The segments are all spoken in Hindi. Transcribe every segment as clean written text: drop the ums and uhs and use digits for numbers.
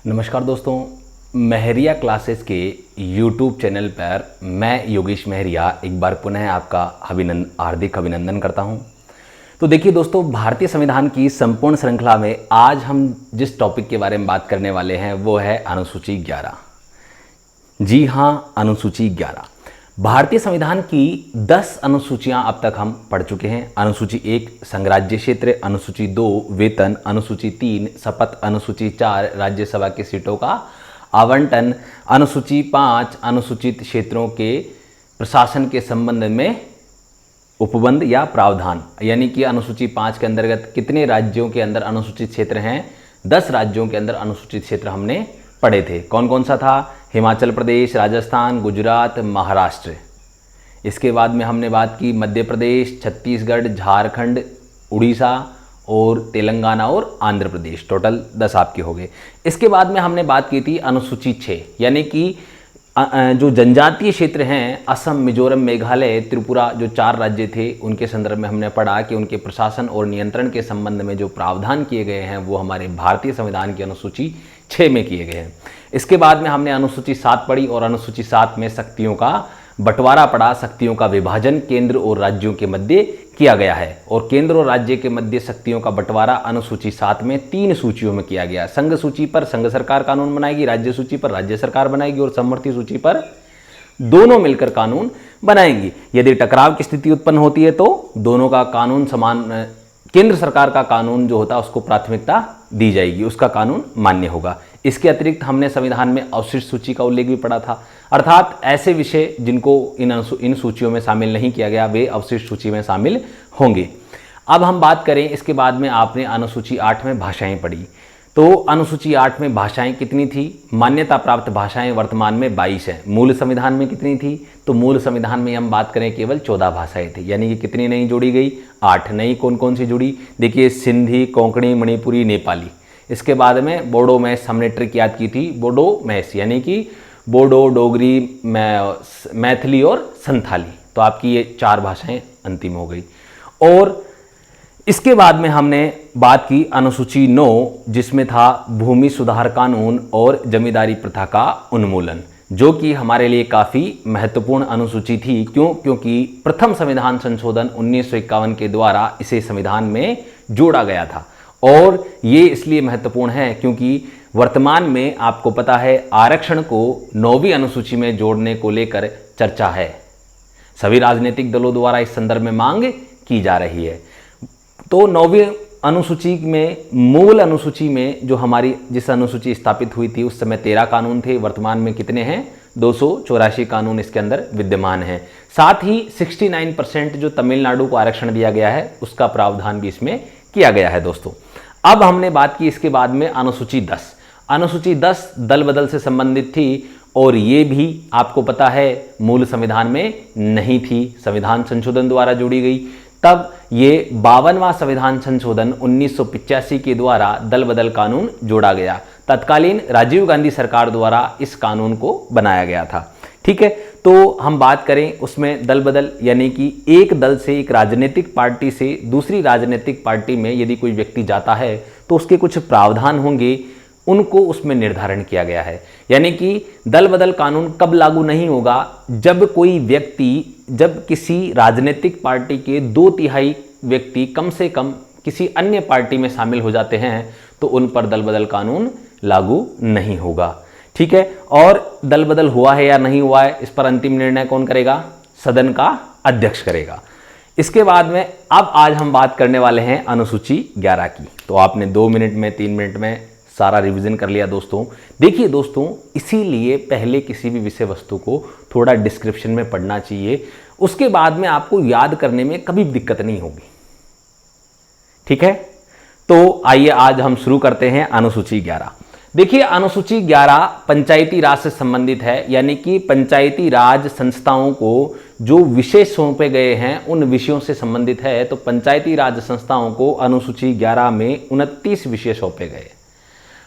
नमस्कार दोस्तों, महरिया क्लासेस के YouTube चैनल पर मैं योगेश महरिया एक बार पुनः आपका हार्दिक अभिनंदन करता हूं। तो देखिए दोस्तों, भारतीय संविधान की संपूर्ण श्रृंखला में आज हम जिस टॉपिक के बारे में बात करने वाले हैं वो है अनुसूची 11। जी हां, अनुसूची 11। भारतीय संविधान की 10 अनुसूचियां अब तक हम पढ़ चुके हैं। अनुसूची 1 संघराज्य क्षेत्र, अनुसूची 2 वेतन, अनुसूची 3 शपथ, अनुसूची 4 राज्यसभा की सीटों का आवंटन, अनुसूची 5 अनुसूचित क्षेत्रों के प्रशासन के संबंध में उपबंध या प्रावधान, यानी कि अनुसूची 5 के अंतर्गत कितने राज्यों के अंदर अनुसूचित क्षेत्र हैं। 10 राज्यों के अंदर अनुसूचित क्षेत्र हमने पढ़े थे। कौन कौन सा था? हिमाचल प्रदेश, राजस्थान, गुजरात, महाराष्ट्र। इसके बाद में हमने बात की मध्य प्रदेश, छत्तीसगढ़, झारखंड, उड़ीसा और तेलंगाना और आंध्र प्रदेश। टोटल 10 आपके हो गए। इसके बाद में हमने बात की थी अनुसूची 6, यानी कि जो जनजातीय क्षेत्र हैं असम, मिजोरम, मेघालय, त्रिपुरा, जो 4 राज्य थे, उनके संदर्भ में हमने पढ़ा कि उनके प्रशासन और नियंत्रण के संबंध में जो प्रावधान किए गए हैं वो हमारे भारतीय संविधान की अनुसूची 6 में किए गए हैं। इसके बाद में हमने अनुसूची 7 पढ़ी और अनुसूची 7 में शक्तियों का बंटवारा पड़ा। शक्तियों का विभाजन केंद्र और राज्यों के मध्य किया गया है और केंद्र और राज्य के मध्य शक्तियों का बंटवारा अनुसूची 7 में 3 सूचियों में किया गया। संघ सूची पर संघ सरकार कानून बनाएगी, राज्य सूची पर राज्य सरकार बनाएगी और समवर्ती सूची पर दोनों मिलकर कानून बनाएंगी। यदि टकराव की स्थिति उत्पन्न होती है तो दोनों का कानून समान, केंद्र सरकार का कानून जो होता है उसको प्राथमिकता दी जाएगी, उसका कानून मान्य होगा। इसके अतिरिक्त हमने संविधान में अवशिष्ट सूची का उल्लेख भी पढ़ा था, अर्थात ऐसे विषय जिनको इन सूचियों में शामिल नहीं किया गया वे अवशिष्ट सूची में शामिल होंगे। अब हम बात करें, इसके बाद में आपने अनुसूची 8 में भाषाएं पढ़ी। तो अनुसूची 8 में भाषाएं कितनी थी? मान्यता प्राप्त भाषाएं वर्तमान में 22 हैं। मूल संविधान में कितनी थी? तो मूल संविधान में हम बात करें केवल 14 भाषाएं थी, यानी कि कितनी नई जोड़ी गई? 8 नई। कौन कौन सी जुड़ी? देखिए, सिंधी, कोंकणी, मणिपुरी, नेपाली। इसके बाद में बोडो मैस हमने ट्रिक याद की थी। बोडो मैस यानी कि बोडो, डोगरी, मैथिली और संथाली। तो आपकी ये 4 भाषाएं अंतिम हो गई। और इसके बाद में हमने बात की अनुसूची 9, जिसमें था भूमि सुधार कानून और जमींदारी प्रथा का उन्मूलन, जो कि हमारे लिए काफ़ी महत्वपूर्ण अनुसूची थी। क्यों? क्योंकि प्रथम संविधान संशोधन 1951 के द्वारा इसे संविधान में जोड़ा गया था। और ये इसलिए महत्वपूर्ण है क्योंकि वर्तमान में आपको पता है आरक्षण को 9वीं अनुसूची में जोड़ने को लेकर चर्चा है। सभी राजनीतिक दलों द्वारा इस संदर्भ में मांग की जा रही है। तो 9वीं अनुसूची में, मूल अनुसूची में जो हमारी जिस अनुसूची स्थापित हुई थी उस समय 13 कानून थे। वर्तमान में कितने हैं? 284 कानून इसके अंदर विद्यमान हैं। साथ ही 69% जो तमिलनाडु को आरक्षण दिया गया है उसका प्रावधान भी इसमें किया गया है दोस्तों। अब हमने बात की इसके बाद में अनुसूची 10। अनुसूची 10 दल बदल से संबंधित थी और ये भी आपको पता है मूल संविधान में नहीं थी, संविधान संशोधन द्वारा जोड़ी गई। तब ये 52वां संविधान संशोधन 1985 के द्वारा दल बदल कानून जोड़ा गया। तत्कालीन राजीव गांधी सरकार द्वारा इस कानून को बनाया गया था। ठीक है, तो हम बात करें उसमें दल बदल, यानी कि एक दल से, एक राजनीतिक पार्टी से दूसरी राजनीतिक पार्टी में यदि कोई व्यक्ति जाता है तो उसके कुछ प्रावधान होंगे, उनको उसमें निर्धारण किया गया है। यानी कि दल बदल कानून कब लागू नहीं होगा? जब किसी राजनीतिक पार्टी के 2/3 व्यक्ति कम से कम किसी अन्य पार्टी में शामिल हो जाते हैं तो उन पर दल बदल कानून लागू नहीं होगा। ठीक है, और दल बदल हुआ है या नहीं हुआ है इस पर अंतिम निर्णय कौन करेगा? सदन का अध्यक्ष करेगा। इसके बाद में अब आज हम बात करने वाले हैं अनुसूची 11 की। तो आपने 2 मिनट में, 3 मिनट में सारा रिवीजन कर लिया दोस्तों। देखिए दोस्तों, इसीलिए पहले किसी भी विषय वस्तु को थोड़ा डिस्क्रिप्शन में पढ़ना चाहिए, उसके बाद में आपको याद करने में कभी दिक्कत नहीं होगी। ठीक है, तो आइए आज हम शुरू करते हैं अनुसूची 11। देखिए, अनुसूची 11 पंचायती राज से संबंधित है, यानी कि पंचायती राज संस्थाओं को जो विषय सौंपे गए हैं उन विषयों से संबंधित है। तो पंचायती राज संस्थाओं को अनुसूची 11 में 29 विषय सौंपे गए।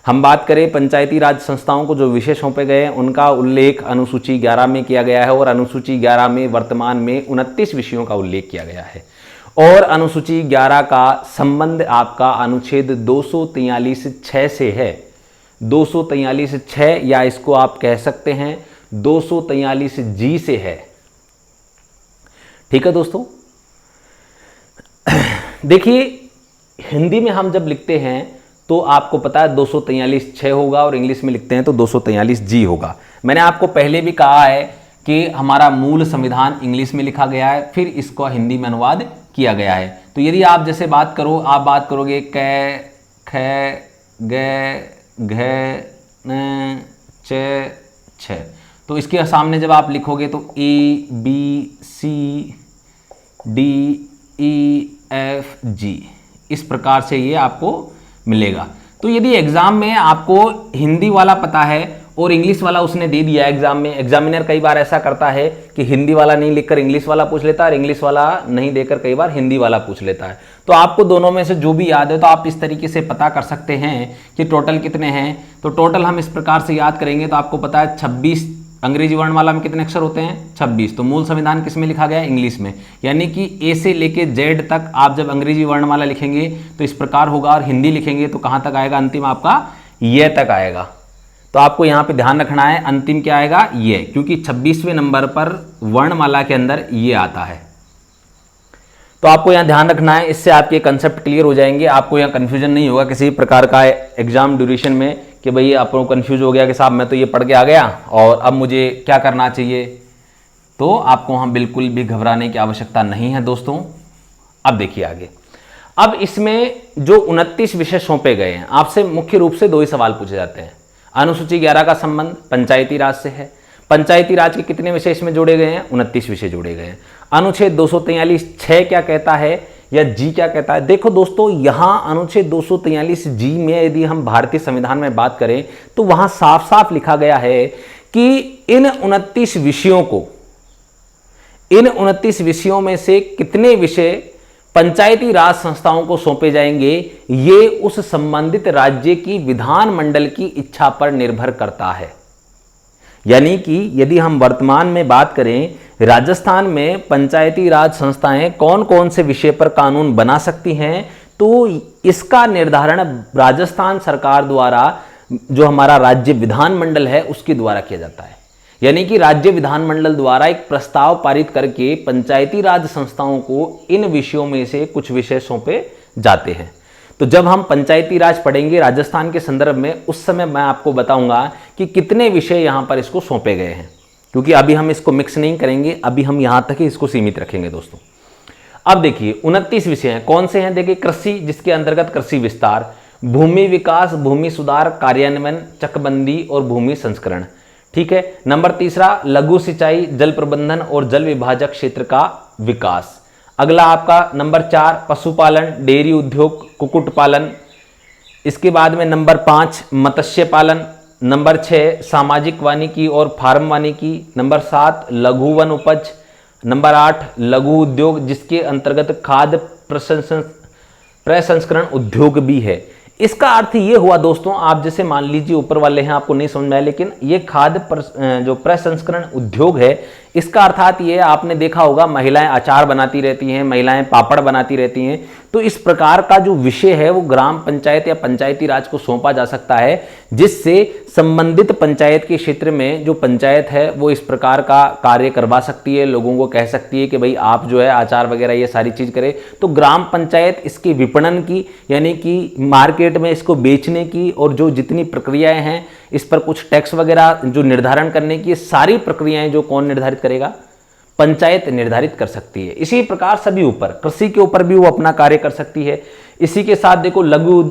हम बात करें पंचायती राज संस्थाओं को जो विषय सौंपे गए हैं उनका उल्लेख अनुसूची 11 में किया गया है और अनुसूची 11 में वर्तमान में 29 विषयों का उल्लेख किया गया है। और अनुसूची 11 का संबंध आपका अनुच्छेद 243(6) से है। 243(6) या इसको आप कह सकते हैं 243(G) से है। ठीक है दोस्तों, देखिए हिंदी में हम जब लिखते हैं तो आपको पता है 243(6) होगा और इंग्लिश में लिखते हैं तो 243(G) होगा। मैंने आपको पहले भी कहा है कि हमारा मूल संविधान इंग्लिश में लिखा गया है, फिर इसको हिंदी में अनुवाद किया गया है। तो यदि आप जैसे बात करोगे कै, ख, ग, घ, न, च, छ, तो इसके सामने जब आप लिखोगे तो ABCDEFG इस प्रकार से ये आपको मिलेगा। तो यदि एग्जाम में आपको हिंदी वाला पता है और इंग्लिश वाला उसने दे दिया एग्जाम में, एग्जामिनर कई बार ऐसा करता है कि हिंदी वाला नहीं लिखकर इंग्लिश वाला पूछ लेता है और इंग्लिश वाला नहीं देकर कई बार हिंदी वाला पूछ लेता है। तो आपको दोनों में से जो भी याद है तो आप इस तरीके से पता कर सकते हैं कि टोटल कितने हैं। तो टोटल हम इस प्रकार से याद करेंगे तो आपको पता है 26 अंग्रेजी वर्णमाला में कितने अक्षर होते हैं 26। तो मूल संविधान किस में लिखा गया है इंग्लिश में, यानी कि ए से लेके जेड तक आप जब अंग्रेजी वर्णमाला लिखेंगे तो इस प्रकार होगा और हिंदी लिखेंगे तो कहां तक आएगा, अंतिम आपका ये तक आएगा। तो आपको यहां पे ध्यान रखना है अंतिम क्या आएगा ये, क्योंकि 26वें नंबर पर वर्णमाला के अंदर ये आता है। तो आपको यहां ध्यान रखना है, इससे आपके कंसेप्ट क्लियर हो जाएंगे, आपको यहां कंफ्यूजन नहीं होगा किसी प्रकार का एग्जाम ड्यूरेशन में कि भाई आपको कंफ्यूज हो गया कि साहब मैं तो ये पढ़ के आ गया और अब मुझे क्या करना चाहिए। तो आपको वहां बिल्कुल भी घबराने की आवश्यकता नहीं है दोस्तों। अब देखिए आगे, अब इसमें जो 29 विषय सौंपे गए हैं आपसे मुख्य रूप से 2 ही सवाल पूछे जाते हैं। अनुसूची 11 का संबंध पंचायती राज से है, पंचायती राज के कितने विषय इसमें जोड़े गए हैं 29 विषय जोड़े गए हैं। अनुच्छेद 243(6) क्या कहता है या जी क्या कहता है। देखो दोस्तों, यहां अनुच्छेद 243(G) में यदि हम भारतीय संविधान में बात करें तो वहां साफ साफ लिखा गया है कि इन 29 विषयों को, इन 29 विषयों में से कितने विषय पंचायती राज संस्थाओं को सौंपे जाएंगे ये उस संबंधित राज्य की विधानमंडल की इच्छा पर निर्भर करता है। यानी कि यदि हम वर्तमान में बात करें राजस्थान में पंचायती राज संस्थाएं कौन कौन से विषय पर कानून बना सकती हैं, तो इसका निर्धारण राजस्थान सरकार द्वारा, जो हमारा राज्य विधानमंडल है उसके द्वारा किया जाता है। यानी कि राज्य विधानमंडल द्वारा एक प्रस्ताव पारित करके पंचायती राज संस्थाओं को इन विषयों में से कुछ विषय सौंपे जाते हैं। तो जब हम पंचायती राज पढ़ेंगे राजस्थान के संदर्भ में, उस समय मैं आपको बताऊंगा कि कितने विषय यहां पर इसको सौंपे गए हैं, क्योंकि अभी हम इसको मिक्स नहीं करेंगे, अभी हम यहां तक ही इसको सीमित रखेंगे दोस्तों। अब देखिए 29 विषय हैं, कौन से हैं। देखिए कृषि, जिसके अंतर्गत कृषि विस्तार, भूमि विकास, भूमि सुधार, कार्यान्वयन, चकबंदी और भूमि संस्करण। ठीक है। नंबर 3 लघु सिंचाई, जल प्रबंधन और जल विभाजक क्षेत्र का विकास। अगला आपका नंबर 4 पशुपालन, डेयरी उद्योग, कुक्कुट पालन। इसके बाद में नंबर 5 मत्स्य पालन। नंबर 6 सामाजिक वानिकी और फार्म वानिकी। नंबर 7 लघु वन उपज। नंबर 8 लघु उद्योग, जिसके अंतर्गत खाद्य प्रसंस्करण उद्योग भी है। इसका अर्थ ये हुआ दोस्तों, आप जैसे मान लीजिए ऊपर वाले हैं आपको नहीं समझ में आया, लेकिन ये खाद्य जो प्रसंस्करण उद्योग है, इसका अर्थात ये आपने देखा होगा महिलाएं अचार बनाती रहती हैं, महिलाएं पापड़ बनाती रहती हैं। तो इस प्रकार का जो विषय है वो ग्राम पंचायत या पंचायती राज को सौंपा जा सकता है, जिससे संबंधित पंचायत के क्षेत्र में जो पंचायत है वो इस प्रकार का कार्य करवा सकती है, लोगों को कह सकती है कि भाई आप जो है अचार वगैरह ये सारी चीज करें। तो ग्राम पंचायत इसके विपणन की, यानी कि मार्केट में इसको बेचने की, और जो जितनी प्रक्रियाएं हैं इस पर कुछ टैक्स वगैरह जो निर्धारण करने की, सारी प्रक्रियाएं जो कौन निर्धारित करेगा, पंचायत निर्धारित कर सकती है। इसी प्रकार सभी ऊपर, कृषि के ऊपर भी वो अपना कार्य कर सकती है। इसी के साथ देखो लघु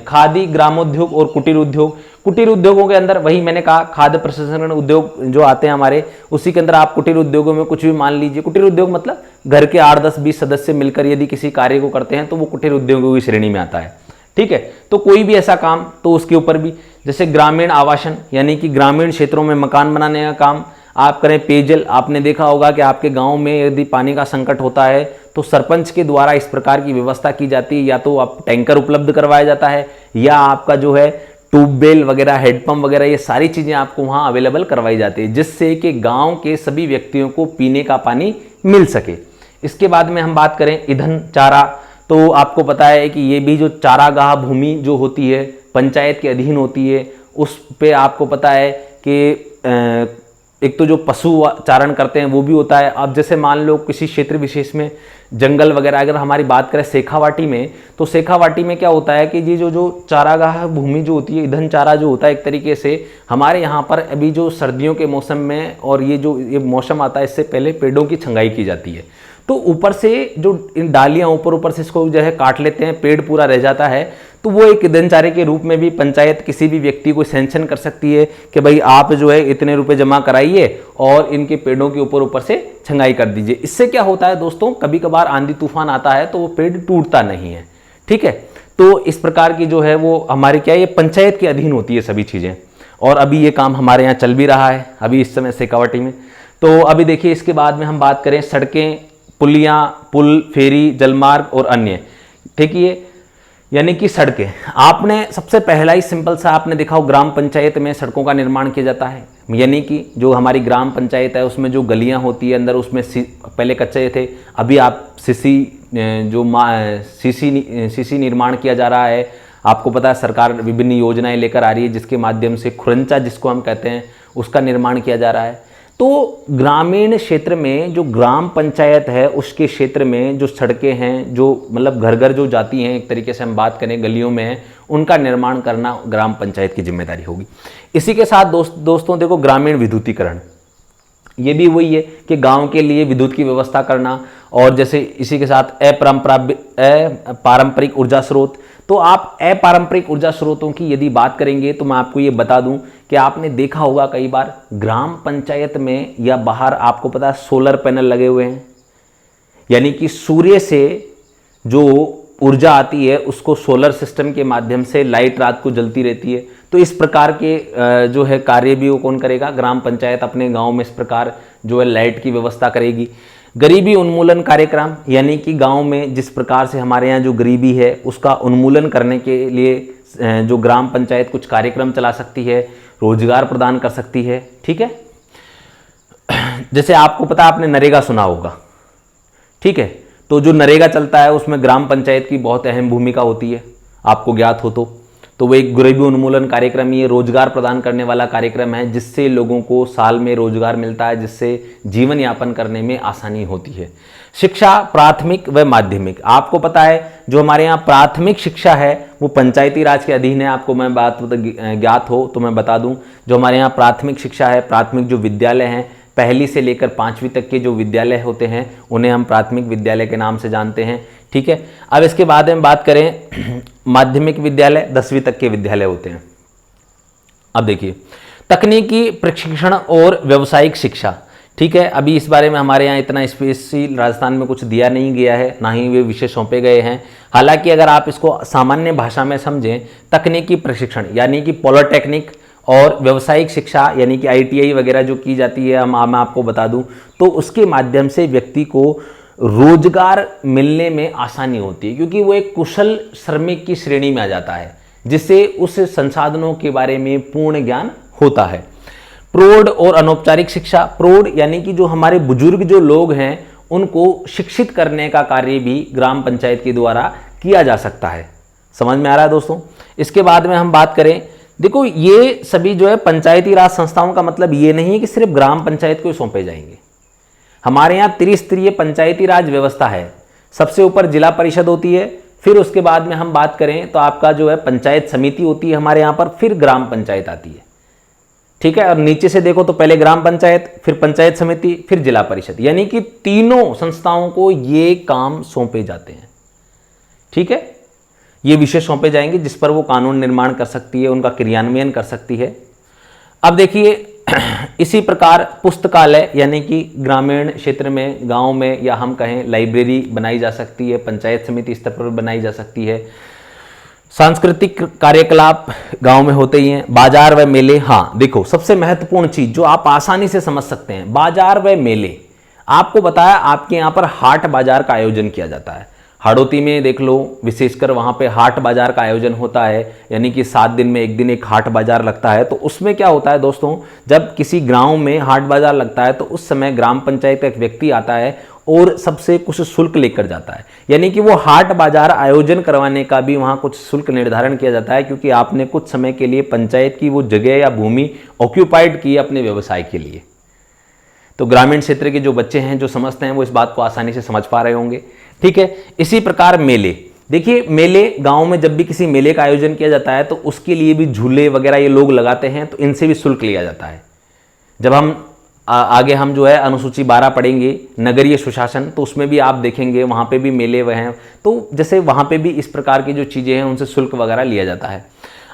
खादी, ग्रामोद्योग और कुटीर उद्योग। कुटीर उद्योगों के अंदर वही मैंने कहा खाद्य प्रसंस्करण उद्योग जो आते हैं हमारे, उसी के अंदर आप कुटीर उद्योगों में कुछ भी मान लीजिए। कुटीर उद्योग मतलब घर के 8, 10, 20 सदस्य मिलकर यदि किसी कार्य को करते हैं तो वो कुटीर उद्योगों की श्रेणी में आता है। ठीक है। तो कोई भी ऐसा काम, तो उसके ऊपर भी, जैसे ग्रामीण आवासन, यानी कि ग्रामीण क्षेत्रों में मकान बनाने का काम आप करें। पेयजल, आपने देखा होगा कि आपके गांव में यदि पानी का संकट होता है तो सरपंच के द्वारा इस प्रकार की व्यवस्था की जाती है, या तो आप टैंकर उपलब्ध करवाया जाता है, या आपका जो है ट्यूबवेल वगैरह, हेडपंप वगैरह, ये सारी चीजें आपको वहां अवेलेबल करवाई जाती है, जिससे कि गांव के सभी व्यक्तियों को पीने का पानी मिल सके। इसके बाद में हम बात करें ईंधन, चारा, तो आपको पता है कि ये भी जो चारागाह भूमि जो होती है पंचायत के अधीन होती है, उस पे आपको पता है कि एक तो जो पशु चारण करते हैं वो भी होता है। अब जैसे मान लो किसी क्षेत्र विशेष में जंगल वगैरह, अगर हमारी बात करें शेखावाटी में, तो शेखावाटी में क्या होता है कि ये जो चारागाह भूमि जो होती है, ईंधन चारा जो होता है एक तरीके से, हमारे यहाँ पर अभी जो सर्दियों के मौसम में और ये मौसम आता है इससे पहले पेड़ों की छंगाई की जाती है। तो ऊपर से जो इन डालियाँ ऊपर से इसको जो है काट लेते हैं, पेड़ पूरा रह जाता है, तो वो एक ईंधन चारे के रूप में भी पंचायत किसी भी व्यक्ति को सैंक्शन कर सकती है कि भाई आप जो है इतने रुपए जमा कराइए और इनके पेड़ों के ऊपर से छंगाई कर दीजिए। इससे क्या होता है दोस्तों, कभी कभार आंधी तूफान आता है तो वो पेड़ टूटता नहीं है। ठीक है, तो इस प्रकार की जो है वो हमारी क्या है, ये पंचायत के अधीन होती है सभी चीज़ें। और अभी ये काम हमारे यहाँ चल भी रहा है अभी इस समय शेखावाटी में। तो अभी देखिए इसके बाद में हम बात करें सड़कें, पुलियाँ, पुल, फेरी, जलमार्ग और अन्य। ठीक है, यानी कि सड़कें, आपने सबसे पहला ही सिंपल सा आपने देखा हो, ग्राम पंचायत में सड़कों का निर्माण किया जाता है। यानी कि जो हमारी ग्राम पंचायत है उसमें जो गलियां होती है अंदर, उसमें पहले कच्चे थे, अभी आप सीसी निर्माण किया जा रहा है। आपको पता है सरकार विभिन्न योजनाएं लेकर आ रही है जिसके माध्यम से खुरंचा जिसको हम कहते हैं उसका निर्माण किया जा रहा है। तो ग्रामीण क्षेत्र में जो ग्राम पंचायत है उसके क्षेत्र में जो सड़कें हैं, जो मतलब घर घर जो जाती हैं, एक तरीके से हम बात करें गलियों में हैं, उनका निर्माण करना ग्राम पंचायत की जिम्मेदारी होगी। इसी के साथ दोस्तों देखो ग्रामीण विद्युतीकरण, ये भी वही है कि गांव के लिए विद्युत की व्यवस्था करना। और जैसे इसी के साथ अपारंपरिक ऊर्जा स्रोत, तो आप अपारंपरिक ऊर्जा स्रोतों की यदि बात करेंगे तो मैं आपको ये बता दूं कि आपने देखा होगा कई बार ग्राम पंचायत में या बाहर आपको पता है सोलर पैनल लगे हुए हैं, यानी कि सूर्य से जो ऊर्जा आती है उसको सोलर सिस्टम के माध्यम से लाइट रात को जलती रहती है। तो इस प्रकार के जो है कार्य भी वो कौन करेगा, ग्राम पंचायत अपने गांव में इस प्रकार जो है लाइट की व्यवस्था करेगी। गरीबी उन्मूलन कार्यक्रम, यानी कि गांव में जिस प्रकार से हमारे यहाँ जो गरीबी है उसका उन्मूलन करने के लिए जो ग्राम पंचायत कुछ कार्यक्रम चला सकती है, रोजगार प्रदान कर सकती है। ठीक है, जैसे आपको पता आपने नरेगा सुना होगा, ठीक है, तो जो नरेगा चलता है उसमें ग्राम पंचायत की बहुत अहम भूमिका होती है, आपको ज्ञात हो तो वो एक गरीबी उन्मूलन कार्यक्रम, ये रोजगार प्रदान करने वाला कार्यक्रम है जिससे लोगों को साल में रोजगार मिलता है, जिससे जीवन यापन करने में आसानी होती है। शिक्षा प्राथमिक व माध्यमिक, आपको पता है जो हमारे यहाँ प्राथमिक शिक्षा है वो पंचायती राज के अधीन है। आपको मैं बात ज्ञात हो तो मैं बता दूं, जो हमारे यहाँ प्राथमिक शिक्षा है, प्राथमिक जो विद्यालय हैं, पहली से लेकर 5वीं तक के जो विद्यालय होते हैं उन्हें हम प्राथमिक विद्यालय के नाम से जानते हैं। ठीक है, अब इसके बाद में बात करें माध्यमिक विद्यालय, 10वीं तक के विद्यालय होते हैं। अब देखिए तकनीकी प्रशिक्षण और व्यावसायिक शिक्षा, ठीक है, अभी इस बारे में हमारे यहाँ इतना स्पेशल राजस्थान में कुछ दिया नहीं गया है, ना ही वे विषय सौंपे गए हैं। हालांकि अगर आप इसको सामान्य भाषा में समझें, तकनीकी प्रशिक्षण यानी कि पॉलिटेक्निक और व्यावसायिक शिक्षा यानी कि ITI वगैरह जो की जाती है, मैं आपको बता दूं, तो उसके माध्यम से व्यक्ति को रोजगार मिलने में आसानी होती है, क्योंकि वो एक कुशल श्रमिक की श्रेणी में आ जाता है जिससे उस संसाधनों के बारे में पूर्ण ज्ञान होता है। प्रौढ़ और अनौपचारिक शिक्षा, प्रौढ़ यानी कि जो हमारे बुजुर्ग जो लोग हैं उनको शिक्षित करने का कार्य भी ग्राम पंचायत के द्वारा किया जा सकता है। समझ में आ रहा है दोस्तों। इसके बाद में हम बात करें, देखो ये सभी जो है पंचायती राज संस्थाओं का मतलब ये नहीं है कि सिर्फ ग्राम पंचायत को सौंपे जाएंगे। हमारे यहाँ त्रिस्तरीय पंचायती राज व्यवस्था है। सबसे ऊपर जिला परिषद होती है, फिर उसके बाद में हम बात करें तो आपका जो है पंचायत समिति होती है हमारे यहाँ पर, फिर ग्राम पंचायत आती है। ठीक है, और नीचे से देखो तो पहले ग्राम पंचायत, फिर पंचायत समिति, फिर जिला परिषद, यानी कि तीनों संस्थाओं को ये काम सौंपे जाते हैं। ठीक है, ये विषय सौंपे जाएंगे जिस पर वो कानून निर्माण कर सकती है, उनका क्रियान्वयन कर सकती है। अब देखिए इसी प्रकार पुस्तकालय यानी कि ग्रामीण क्षेत्र में, गांव में, या हम कहें लाइब्रेरी बनाई जा सकती है, पंचायत समिति स्तर पर बनाई जा सकती है। सांस्कृतिक कार्यकलाप गांव में होते ही हैं। बाजार व मेले, हाँ देखो सबसे महत्वपूर्ण चीज जो आप आसानी से समझ सकते हैं, बाजार व मेले। आपको बताया आपके यहाँ पर हाट बाजार का आयोजन किया जाता है। हाड़ौती में देख लो, विशेषकर वहाँ पे हाट बाजार का आयोजन होता है, यानी कि 7 दिन में एक दिन एक हाट बाजार लगता है। तो उसमें क्या होता है दोस्तों, जब किसी गांव में हाट बाजार लगता है तो उस समय ग्राम पंचायत का एक व्यक्ति आता है और सबसे कुछ शुल्क लेकर जाता है। यानी कि वो हाट बाजार आयोजन करवाने का भी वहाँ कुछ शुल्क निर्धारण किया जाता है, क्योंकि आपने कुछ समय के लिए पंचायत की वो जगह या भूमि ऑक्यूपाइड की अपने व्यवसाय के लिए। तो ग्रामीण क्षेत्र के जो बच्चे हैं जो समझते हैं वो इस बात को आसानी से समझ पा रहे होंगे। ठीक है, इसी प्रकार मेले, देखिए मेले गांव में जब भी किसी मेले का आयोजन किया जाता है तो उसके लिए भी झूले वगैरह ये लोग लगाते हैं, तो इनसे भी शुल्क लिया जाता है। जब हम आगे हम जो है अनुसूची 12 पढ़ेंगे नगरीय सुशासन, तो उसमें भी आप देखेंगे वहाँ पे भी मेले वह हैं, तो जैसे वहाँ पे भी इस प्रकार की जो चीज़ें हैं उनसे शुल्क वगैरह लिया जाता है।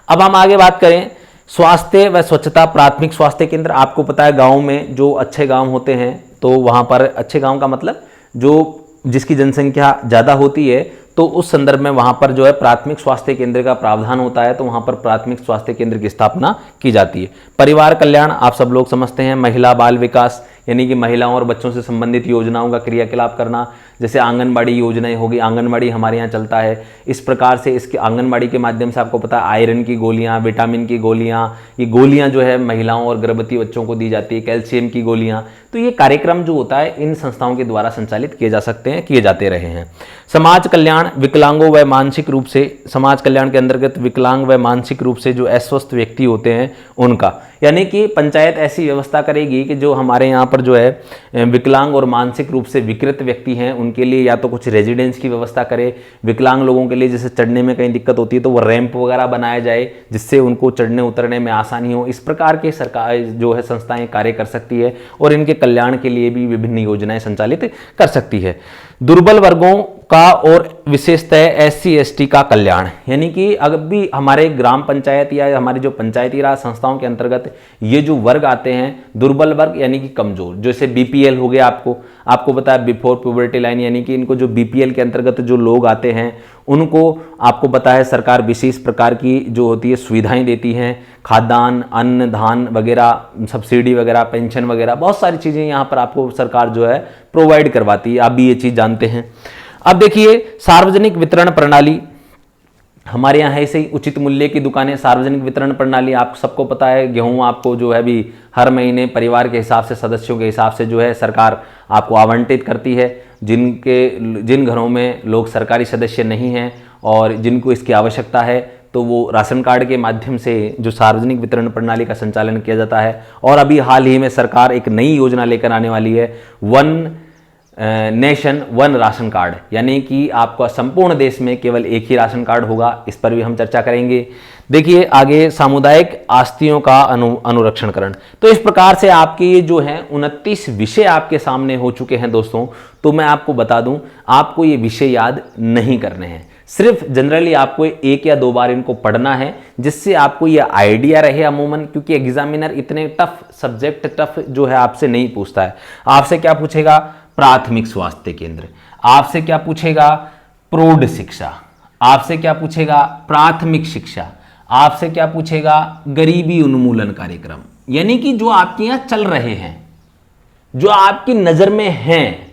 अब हम आगे बात करें स्वास्थ्य व स्वच्छता प्राथमिक स्वास्थ्य केंद्र। आपको पता है गाँव में जो अच्छे गाँव होते हैं तो वहाँ पर, अच्छे गाँव का मतलब जो जिसकी जनसंख्या ज़्यादा होती है, तो उस संदर्भ में वहाँ पर जो है प्राथमिक स्वास्थ्य केंद्र का प्रावधान होता है, तो वहाँ पर प्राथमिक स्वास्थ्य केंद्र की स्थापना की जाती है। परिवार कल्याण आप सब लोग समझते हैं, महिला बाल विकास यानी कि महिलाओं और बच्चों से संबंधित योजनाओं का क्रियाकलाप करना, जैसे आंगनबाड़ी योजनाएं होगी, आंगनबाड़ी हमारे यहाँ चलता है। इस प्रकार से इसके आंगनबाड़ी के माध्यम से आपको पता है आयरन की गोलियाँ, विटामिन की गोलियाँ, ये गोलियाँ जो है महिलाओं और गर्भवती बच्चों को दी जाती है, कैल्शियम की गोलियाँ। तो ये कार्यक्रम जो होता है इन संस्थाओं के द्वारा संचालित किए जा सकते हैं, किए जाते रहे हैं। समाज कल्याण विकलांगों व मानसिक रूप से, समाज कल्याण के अंतर्गत विकलांग व मानसिक रूप से जो अस्वस्थ व्यक्ति होते हैं उनका, यानी कि पंचायत ऐसी व्यवस्था करेगी कि जो हमारे यहाँ पर जो है विकलांग और मानसिक रूप से विकृत व्यक्ति हैं उनके लिए या तो कुछ रेजिडेंस की व्यवस्था करे, विकलांग लोगों के लिए जैसे चढ़ने में कहीं दिक्कत होती है तो वो रैंप वगैरह बनाया जाए जिससे उनको चढ़ने उतरने में आसानी हो। इस प्रकार के सरकार जो है संस्थाएं कार्य कर सकती है और इनके कल्याण के लिए भी विभिन्न योजनाएं संचालित कर सकती है। दुर्बल वर्गों का और विशेषतः SC ST का कल्याण, यानी कि अगर भी हमारे ग्राम पंचायत या हमारी जो पंचायती राज संस्थाओं के अंतर्गत ये जो वर्ग आते हैं दुर्बल वर्ग यानी कि कमजोर, जैसे BPL हो गया, आपको पता है बिफोर प्यूबर्टी लाइन, यानी कि इनको जो BPL के अंतर्गत जो लोग आते हैं उनको आपको पता है सरकार विशेष प्रकार की जो होती है सुविधाएं देती हैं, खाद्यान्न, अन्न, धान वगैरह, सब्सिडी वगैरह, पेंशन वगैरह, बहुत सारी चीज़ें यहाँ पर आपको सरकार जो है प्रोवाइड करवाती है। आप भी ये चीज़ जानते हैं। अब देखिए सार्वजनिक वितरण प्रणाली, हमारे यहाँ है सही उचित मूल्य की दुकानें। सार्वजनिक वितरण प्रणाली आप सबको पता है, गेहूं आपको जो है भी हर महीने परिवार के हिसाब से, सदस्यों के हिसाब से जो है सरकार आपको आवंटित करती है। जिन घरों में लोग सरकारी सदस्य नहीं हैं और जिनको इसकी आवश्यकता है तो वो राशन कार्ड के माध्यम से जो सार्वजनिक वितरण प्रणाली का संचालन किया जाता है। और अभी हाल ही में सरकार एक नई योजना लेकर आने वाली है, one nation one ration card, यानी कि आपका संपूर्ण देश में केवल एक ही राशन कार्ड होगा। इस पर भी हम चर्चा करेंगे। देखिए आगे सामुदायिक आस्तियों का अनुरक्षणकरण। तो इस प्रकार से आपके ये जो हैं 29 विषय आपके सामने हो चुके हैं दोस्तों। तो मैं आपको बता दूं, आपको ये विषय याद नहीं करने हैं, सिर्फ जनरली आपको एक या दो बार इनको पढ़ना है जिससे आपको ये आइडिया रहे अमूमन, क्योंकि एग्जामिनर इतने टफ सब्जेक्ट टफ जो है आपसे नहीं पूछता है। आपसे क्या पूछेगा? प्राथमिक स्वास्थ्य केंद्र, आपसे क्या पूछेगा? प्रौढ़ शिक्षा, आपसे क्या पूछेगा? प्राथमिक शिक्षा, आपसे क्या पूछेगा? गरीबी उन्मूलन कार्यक्रम। यानी कि जो आपके यहां चल रहे हैं, जो आपकी नजर में हैं,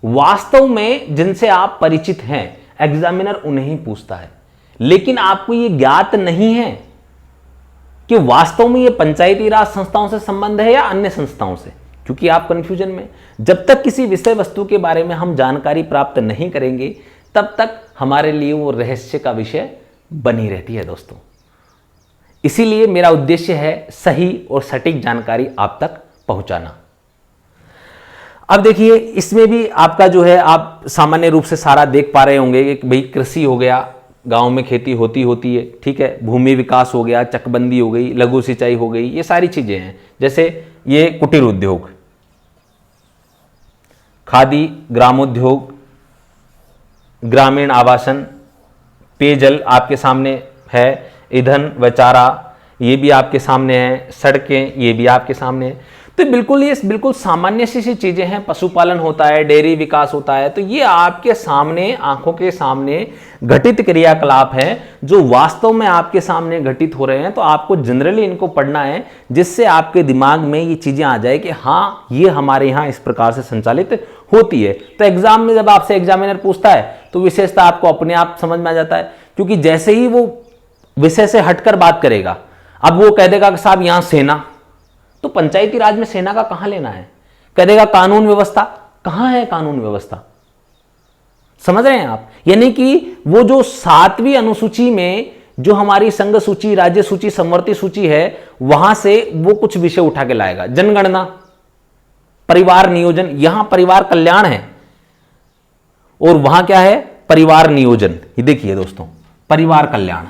वास्तव में जिनसे आप परिचित हैं, एग्जामिनर उन्हें ही पूछता है। लेकिन आपको यह ज्ञात नहीं है कि वास्तव में यह पंचायती राज संस्थाओं से संबंध है या अन्य संस्थाओं से, क्योंकि आप कंफ्यूजन में। जब तक किसी विषय वस्तु के बारे में हम जानकारी प्राप्त नहीं करेंगे तब तक हमारे लिए वो रहस्य का विषय बनी रहती है दोस्तों। इसीलिए मेरा उद्देश्य है सही और सटीक जानकारी आप तक पहुंचाना। अब देखिए इसमें भी आपका जो है आप सामान्य रूप से सारा देख पा रहे होंगे कि भाई कृषि हो गया, गांव में खेती होती है, ठीक है, भूमि विकास हो गया, चकबंदी हो गई, लघु सिंचाई हो गई, ये सारी चीजें हैं। जैसे ये कुटीर उद्योग, खादी, ग्रामोद्योग, ग्रामीण आवासन, पेयजल आपके सामने है, ईंधन व चारा ये भी आपके सामने है, सड़कें ये भी आपके सामने है। तो बिल्कुल सामान्य सी चीजें हैं। पशुपालन होता है, डेयरी विकास होता है, तो ये आपके सामने, आंखों के सामने घटित क्रियाकलाप हैं जो वास्तव में आपके सामने घटित हो रहे हैं। तो आपको जनरली इनको पढ़ना है जिससे आपके दिमाग में ये चीजें आ जाए कि हाँ ये हमारे यहाँ इस प्रकार से संचालित होती है। तो एग्जाम में जब आपसे एग्जामिनर पूछता है तो विशेषता आपको अपने आप समझ में आ जाता है, क्योंकि जैसे ही वो विषय से हटकर बात करेगा, अब वो कह देगा कि साहब यहां सेना, तो पंचायती राज में सेना का कहां लेना है? कह देगा कानून व्यवस्था, कहां है कानून व्यवस्था? समझ रहे हैं आप? यानी कि वो जो 7वीं अनुसूची में जो हमारी संघ सूची, राज्य सूची, समवर्ती सूची है, वहां से वो कुछ विषय उठा के लाएगा। जनगणना, परिवार नियोजन, यहां परिवार कल्याण है और वहां क्या है? परिवार नियोजन। ये देखिए दोस्तों, परिवार कल्याण।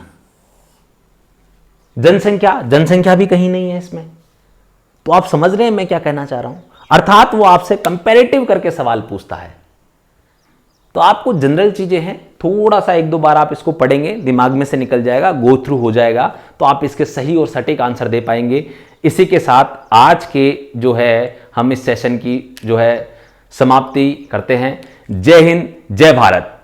जनसंख्या, जनसंख्या भी कहीं नहीं है इसमें। तो आप समझ रहे हैं मैं क्या कहना चाह रहा हूं? अर्थात वो आपसे कंपैरेटिव करके सवाल पूछता है। तो आपको जनरल चीजें हैं, थोड़ा सा 1-2 बार आप इसको पढ़ेंगे, दिमाग में से निकल जाएगा, गो थ्रू हो जाएगा, तो आप इसके सही और सटीक आंसर दे पाएंगे। इसी के साथ आज के जो है हम इस सेशन की जो है समाप्ति करते हैं। जय हिंद, जय भारत।